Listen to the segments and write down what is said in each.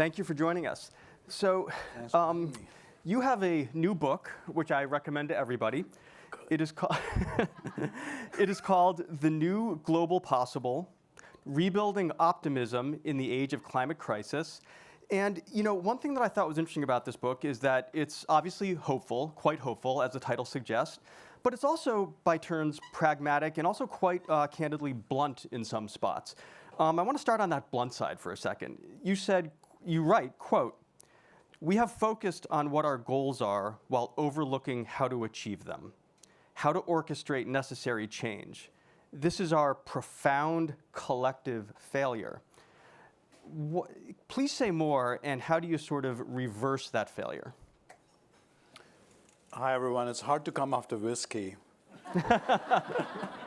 Thank you for joining us. So, you have a new book, which I recommend to everybody. It is called it is called The New Global Possible: Rebuilding Optimism in the Age of Climate Crisis. And one thing that I thought was interesting about this book is that it's obviously hopeful, quite hopeful, as the title suggests, but it's also by turns pragmatic and also quite candidly blunt in some spots. I want to start on that blunt side for a second. You write, quote, "We have focused on what our goals are while overlooking how to achieve them, how to orchestrate necessary change. This is our profound collective failure." Please say more, and how do you sort of reverse that failure? Hi, everyone. It's hard to come after whiskey,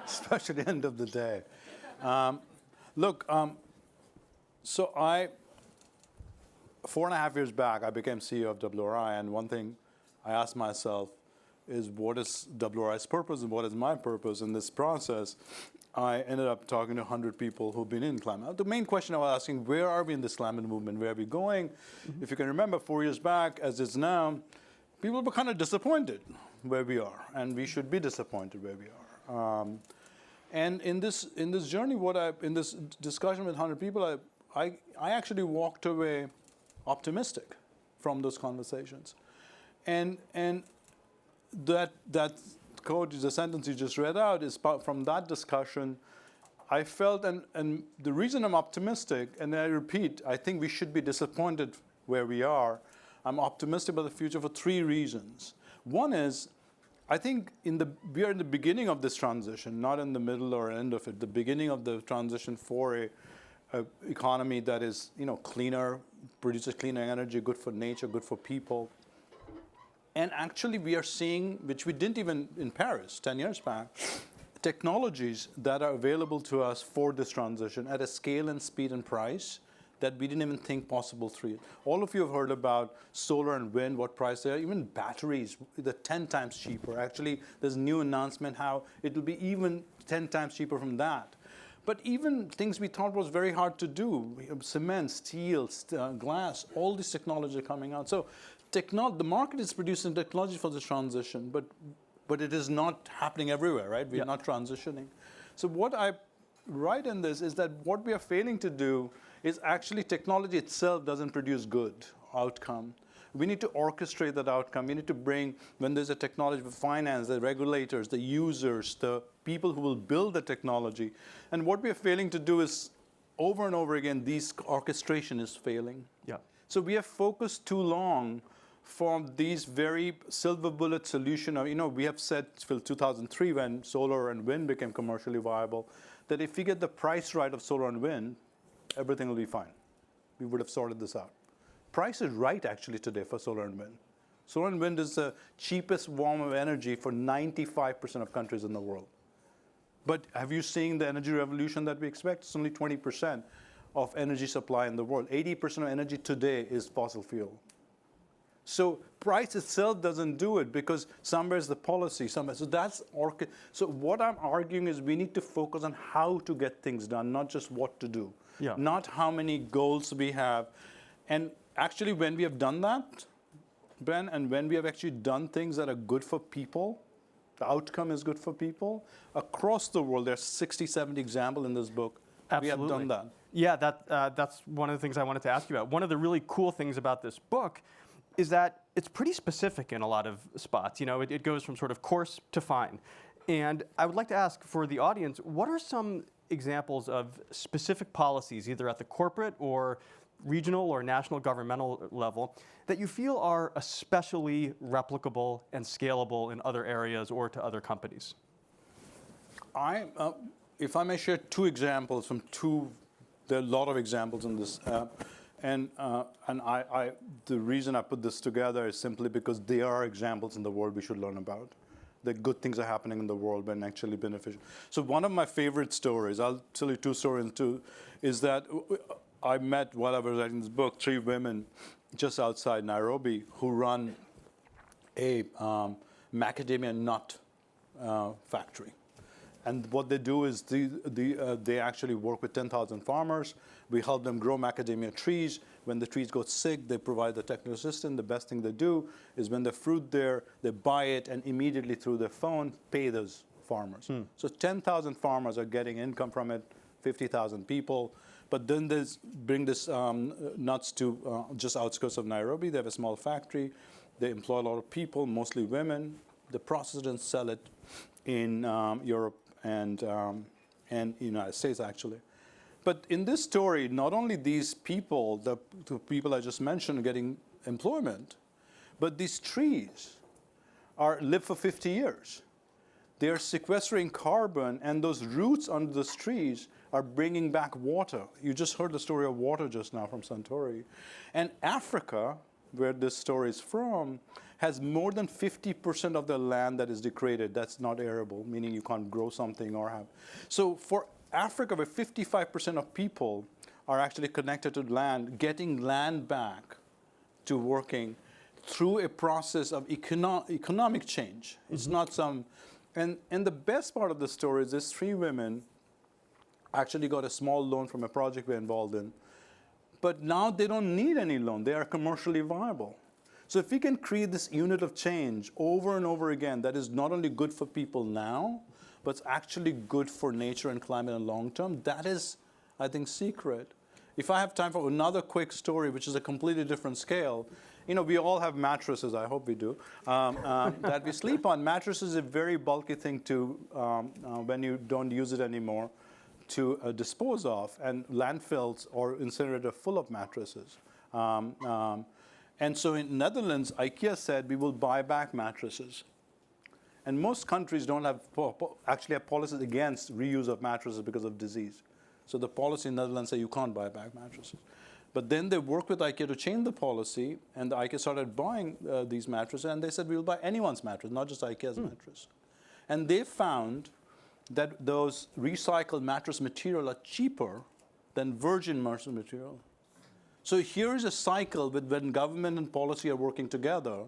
especially at the end of the day. So 4.5 years back, I became CEO of WRI, and one thing I asked myself is, what is WRI's purpose and what is my purpose in this process? I ended up talking to 100 people who've been in climate. The main question I was asking, where are we in this climate movement? Where are we going? If you can remember, 4 years back, as it's now, people were kind of disappointed where we are, and we should be disappointed where we are. And in this journey, in this discussion with 100 people, I actually walked away optimistic from those conversations, and that quote, the sentence you just read out, is from that discussion. I felt, and the reason I'm optimistic, and I repeat, I think we should be disappointed where we are. I'm optimistic about the future for 3 reasons. One is, I think we are in the beginning of this transition, not in the middle or end of it. The beginning of the transition for a economy that is, cleaner, produces cleaner energy, good for nature, good for people. And actually, we are seeing, which we didn't even in Paris 10 years back, technologies that are available to us for this transition at a scale and speed and price that we didn't even think possible 3 years. All of you have heard about solar and wind, what price they are. Even batteries, they're 10 times cheaper. Actually, there's a new announcement how it will be even 10 times cheaper from that. But even things we thought was very hard to do, cement, steel, glass, all these technologies are coming out. So the market is producing technology for this transition, but it is not happening everywhere, right? We're not transitioning. So what I write in this is that what we are failing to do is actually technology itself doesn't produce good outcome. We need to orchestrate that outcome. We need to bring, when there's a technology for finance, the regulators, the users, the people who will build the technology. And what we are failing to do is, over and over again, this orchestration is failing. Yeah. So we have focused too long for these very silver bullet solution. We have said till 2003, when solar and wind became commercially viable, that if we get the price right of solar and wind, everything will be fine. We would have sorted this out. Price is right, actually, today for solar and wind. Solar and wind is the cheapest form of energy for 95% of countries in the world. But have you seen the energy revolution that we expect? It's only 20% of energy supply in the world. 80% of energy today is fossil fuel. So price itself doesn't do it, because somewhere is the policy, somewhere. So what I'm arguing is we need to focus on how to get things done, not just what to do. Yeah. Not how many goals we have. And actually, when we have done that, Ben, and when we have actually done things that are good for people, the outcome is good for people, across the world, there's 60, 70 examples in this book. Absolutely. We have done that. Yeah, that's one of the things I wanted to ask you about. One of the really cool things about this book is that it's pretty specific in a lot of spots. It goes from sort of coarse to fine. And I would like to ask for the audience, what are some examples of specific policies, either at the corporate or regional or national governmental level, that you feel are especially replicable and scalable in other areas or to other companies? If I may share 2 examples from 2, there are a lot of examples in this. And the reason I put this together is simply because there are examples in the world we should learn about. The good things are happening in the world and actually beneficial. So one of my favorite stories, I'll tell you 2 stories too, is that I met, while I was writing this book, 3 women just outside Nairobi who run a macadamia nut factory. And what they do is they actually work with 10,000 farmers. We help them grow macadamia trees. When the trees go sick, they provide the technical assistance. The best thing they do is when the fruit there, they buy it and immediately through their phone pay those farmers. So 10,000 farmers are getting income from it, 50,000 people. But then bring this nuts to just outskirts of Nairobi. They have a small factory. They employ a lot of people, mostly women. They process it and sell it in Europe and United States, actually. But in this story, not only these people, the people I just mentioned, getting employment, but these trees live for 50 years. They are sequestering carbon, and those roots under those trees are bringing back water. You just heard the story of water just now from Suntory. And Africa, where this story is from, has more than 50% of the land that is degraded. That's not arable, meaning you can't grow something or have. So for Africa, where 55% of people are actually connected to land, getting land back to working through a process of economic change. It's not some, and the best part of the story is these 3 women actually got a small loan from a project we're involved in, but now they don't need any loan. They are commercially viable. So if we can create this unit of change over and over again, that is not only good for people now, but it's actually good for nature and climate in the long term, that is, I think, secret. If I have time for another quick story, which is a completely different scale, we all have mattresses, I hope we do, that we sleep on. Mattress is a very bulky thing to, when you don't use it anymore, to dispose of, and landfills or incinerator full of mattresses. And so in Netherlands, IKEA said we will buy back mattresses. And most countries don't actually have policies against reuse of mattresses because of disease. So the policy in Netherlands says you can't buy back mattresses. But then they worked with IKEA to change the policy, and the IKEA started buying these mattresses, and they said we will buy anyone's mattress, not just IKEA's mattress. And they found that those recycled mattress material are cheaper than virgin mattress material. So here's a cycle when government and policy are working together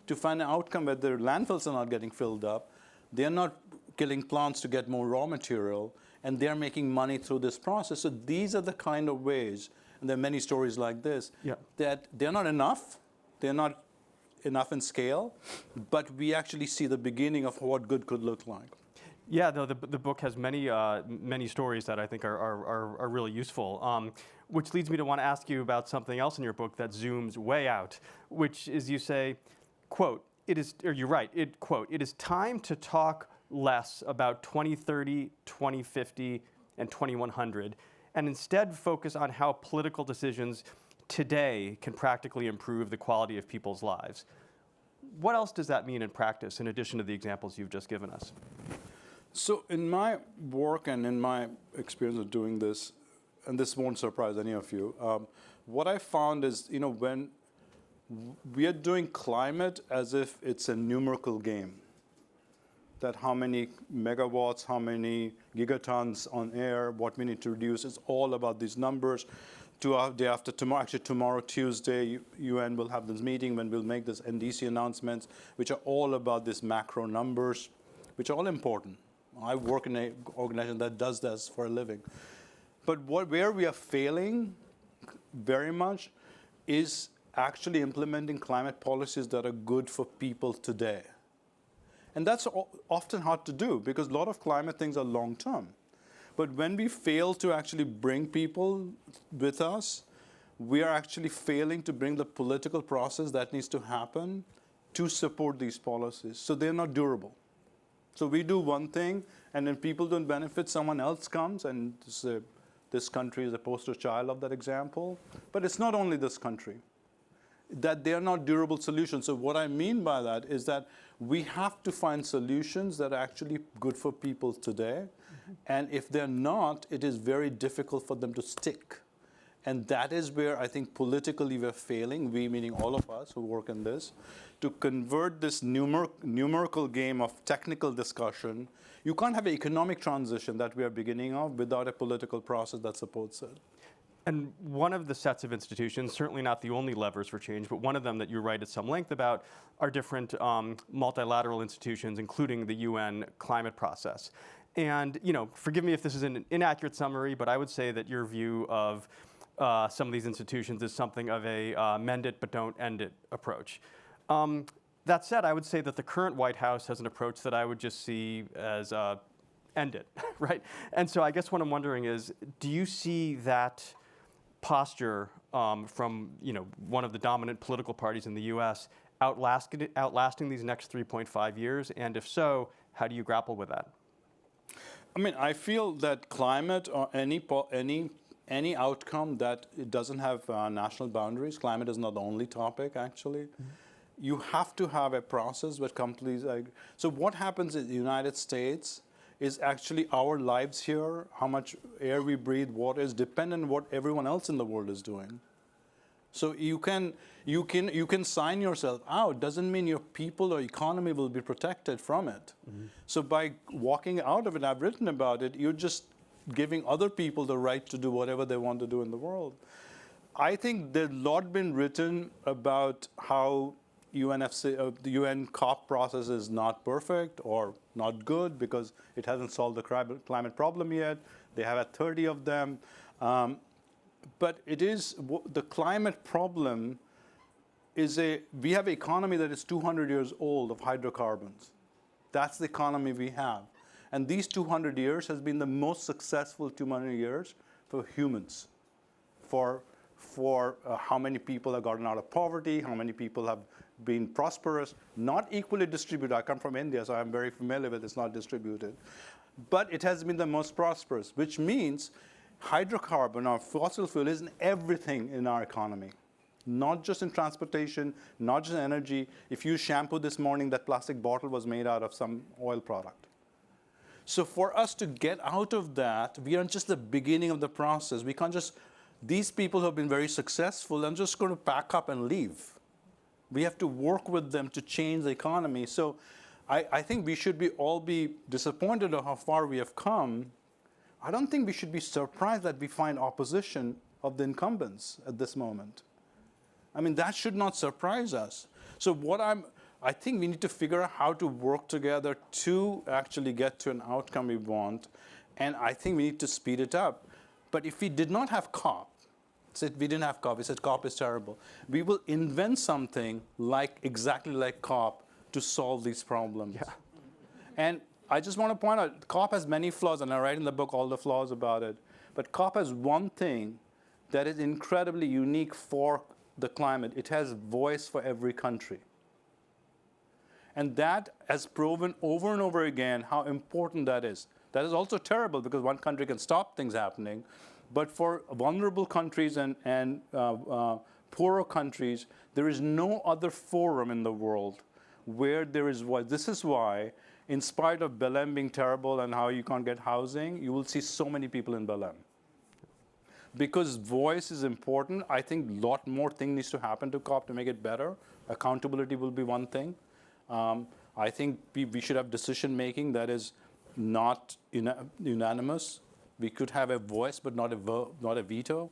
to find an outcome where their landfills are not getting filled up, they're not killing plants to get more raw material, and they're making money through this process. So these are the kind of ways, and there are many stories like this, that they're not enough in scale, but we actually see the beginning of what good could look like. Yeah, no, the book has many stories that I think are really useful, which leads me to want to ask you about something else in your book that zooms way out, which is you say, quote, you're right, quote, it is time to talk less about 2030, 2050, and 2100, and instead focus on how political decisions today can practically improve the quality of people's lives. What else does that mean in practice, in addition to the examples you've just given us? So in my work and in my experience of doing this, and this won't surprise any of you, what I found is, when we are doing climate as if it's a numerical game, that how many megawatts, how many gigatons on air, what we need to reduce, it's all about these numbers. Day after tomorrow, actually tomorrow, Tuesday, UN will have this meeting when we'll make this NDC announcements, which are all about these macro numbers, which are all important. I work in an organization that does this for a living. But where we are failing very much is actually implementing climate policies that are good for people today. And that's often hard to do because a lot of climate things are long term. But when we fail to actually bring people with us, we are actually failing to bring the political process that needs to happen to support these policies. So they're not durable. So we do one thing, and then people don't benefit, someone else comes, and this country is a poster child of that example. But it's not only this country, that they are not durable solutions. So what I mean by that is that we have to find solutions that are actually good for people today. And if they're not, it is very difficult for them to stick. And that is where I think politically we're failing, we meaning all of us who work in this, to convert this numerical game of technical discussion. You can't have an economic transition that we are beginning of without a political process that supports it. And one of the sets of institutions, certainly not the only levers for change, but one of them that you write at some length about are different multilateral institutions, including the UN climate process. And forgive me if this is an inaccurate summary, but I would say that your view of some of these institutions is something of a mend it but don't end it approach. That said, I would say that the current White House has an approach that I would just see as end it, right? And so I guess what I'm wondering is, do you see that posture from one of the dominant political parties in the U.S. outlasting these next 3.5 years? And if so, how do you grapple with that? I mean, I feel that climate or any outcome that it doesn't have national boundaries. Climate is not the only topic, actually. You have to have a process where companies. So what happens in the United States is actually our lives here, how much air we breathe, water is dependent on what everyone else in the world is doing. So you can sign yourself out. Doesn't mean your people or economy will be protected from it. So by walking out of it, I've written about it, you're just giving other people the right to do whatever they want to do in the world. I think there's a lot been written about how the UN COP process is not perfect or not good because it hasn't solved the climate problem yet. They have had 30 of them. But it is, the climate problem is we have an economy that is 200 years old of hydrocarbons. That's the economy we have. And these 200 years has been the most successful 200 years for humans, for how many people have gotten out of poverty, how many people have been prosperous, not equally distributed. I come from India, so I'm very familiar with it's not distributed. But it has been the most prosperous, which means hydrocarbon or fossil fuel is in everything in our economy, not just in transportation, not just in energy. If you shampoo this morning, that plastic bottle was made out of some oil product. So for us to get out of that, we are just the beginning of the process. We can't just, these people who have been very successful, I'm just going to pack up and leave. We have to work with them to change the economy. So I think we should all be disappointed at how far we have come. I don't think we should be surprised that we find opposition of the incumbents at this moment. I mean, that should not surprise us. So I think we need to figure out how to work together to actually get to an outcome we want. And I think we need to speed it up. But if we did not have COP, we didn't have COP, we said COP is terrible, we will invent something exactly like COP to solve these problems. Yeah. And I just want to point out, COP has many flaws, and I write in the book all the flaws about it. But COP has one thing that is incredibly unique for the climate. It has voice for every country. And that has proven over and over again how important that is. That is also terrible because one country can stop things happening. But for vulnerable countries and poorer countries, there is no other forum in the world where there is voice. This is why, in spite of Belém being terrible and how you can't get housing, you will see so many people in Belém. Because voice is important, I think a lot more things needs to happen to COP to make it better. Accountability will be one thing. I think we should have decision making that is not unanimous. We could have a voice, but not a veto,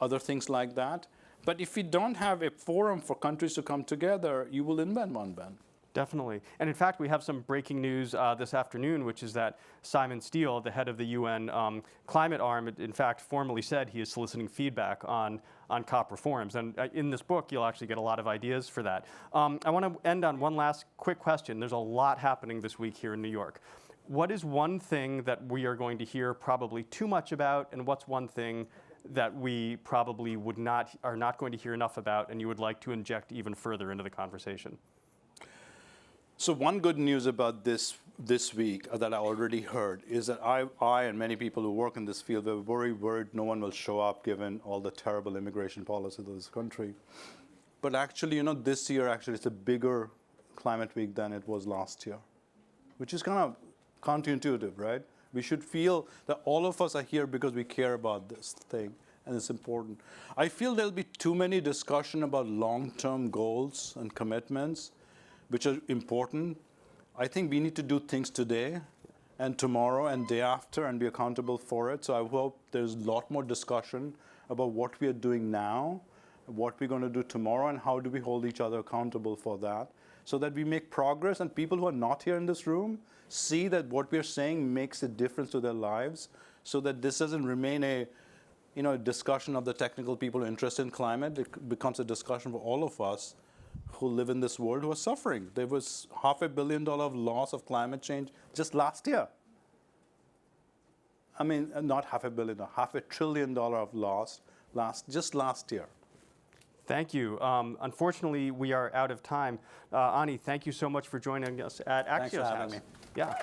other things like that. But if we don't have a forum for countries to come together, you will invent one, Ben. Definitely. And in fact, we have some breaking news this afternoon, which is that Simon Steele, the head of the UN climate arm, in fact, formally said he is soliciting feedback on COP reforms. And in this book, you'll actually get a lot of ideas for that. I want to end on one last quick question. There's a lot happening this week here in New York. What is one thing that we are going to hear probably too much about, and what's one thing that we probably are not going to hear enough about and you would like to inject even further into the conversation? So one good news about this week that I already heard is that I and many people who work in this field were very worried no one will show up given all the terrible immigration policies of this country. But actually, this year actually it's a bigger climate week than it was last year, which is kind of counterintuitive, right? We should feel that all of us are here because we care about this thing, and it's important. I feel there'll be too many discussion about long-term goals and commitments, which are important. I think we need to do things today and tomorrow and day after and be accountable for it. So I hope there's a lot more discussion about what we are doing now, what we're going to do tomorrow, and how do we hold each other accountable for that, so that we make progress and people who are not here in this room see that what we're saying makes a difference to their lives, so that this doesn't remain a discussion of the technical people interested in climate. It becomes a discussion for all of us who live in this world who are suffering. There was $500 million of loss of climate change just last year. I mean, not $500 million, $500 billion of loss just last year. Thank you. Unfortunately, we are out of time. Ani, thank you so much for joining us at Axios House. Thanks for having me. Yeah.